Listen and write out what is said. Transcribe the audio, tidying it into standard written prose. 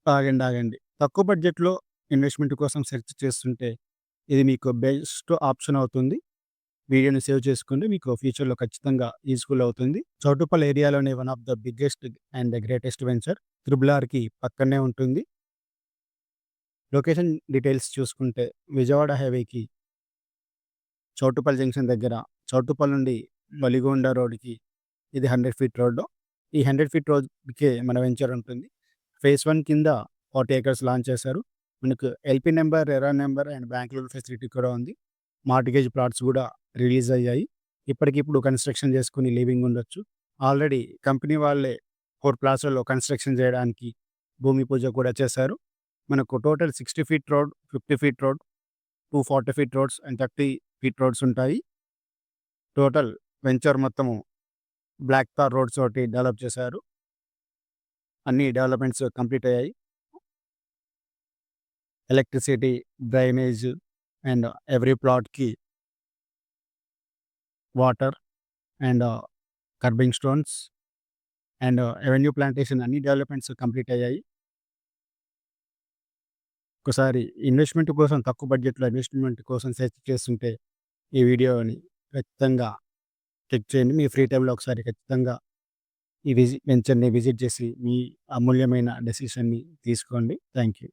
ఆగండి. ఆగండి. తక్కువ బడ్జెట్‌లో ఇన్వెస్ట్‌మెంట్ కోసం సెర్చ్ చేస్తుంటే, ఇది మీకు బెస్ట్ ఆప్షన్ అవుతుంది. వీడియోని సేవ్ చేసుకోండి. మీకు ఫ్యూచర్‌లో ఖచ్చితంగా యూజ్‌ఫుల్ అవుతుంది. చౌటుప్పల్ ఏరియాలోనే one of the biggest and the greatest venture triple ఆర్‌కి పక్కనే ఉంటుంది. లొకేషన్ డీటెయిల్స్ చూసుకుంటే విజయవాడ హైవేకి చౌటుప్పల్ జంక్షన్ దగ్గర, చౌటుప్పల్ నుండి వలిగొండ రోడ్‌కి ఇది 100 ఫీట్ రోడ్డు. ఈ 100 ఫీట్ రోడ్‌కే మన వెంచర్ ఉంటుంది. ఫేజ్ 1 కింద 40 ఎకర్స్ లాంచ్ చేశారు. మనకు ఎల్‌పీ నంబర్, ఎరా number and bank loan facility కూడా ఉంది. మార్ట్‌గేజ్ ప్లాట్స్ గూడా రిలీజ్ అయ్యాయి. ఇప్పటికిప్పుడు కన్‌స్ట్రక్షన్ చేసుకొని లివింగ్ ఉండొచ్చు. ఆల్రెడీ కంపెనీ వాళ్ళే 4 ప్లాట్స్‌లలో కన్‌స్ట్రక్షన్ చేయడానికి భూమి పూజ కూడా చేశారు. మనకు total 60 feet road, 50 feet road, 240 feet roads and 30 feet roads ఉంటాయి. టోటల్ వెంచర్ మొత్తము బ్లాక్ తార్ రోడ్స్ తోటి డెవలప్ చేశారు. అన్ని డెవలప్‌మెంట్స్ కంప్లీట్ అయ్యాయి. ఎలక్ట్రిసిటీ, డ్రైనేజ్ అండ్ ఎవ్రీ ప్లాట్‌కి water and curbing stones and avenue plantation అన్ని డెవలప్‌మెంట్స్ కంప్లీట్ అయ్యాయి. ఒకసారి ఇన్వెస్ట్‌మెంట్ కోసం తక్కువ బడ్జెట్‌లో ఇన్వెస్ట్‌మెంట్ కోసం సెర్చ్ చేస్తుంటే ఈ వీడియోని ఖచ్చితంగా చెక్ చేయండి. మీ ఫ్రీ టైమ్‌లో ఒకసారి ఖచ్చితంగా ఈ వెంచర్‌ని విజిట్ చేసి మీ అమూల్యమైన డెసిషన్‌ని తీసుకోండి. Thank you.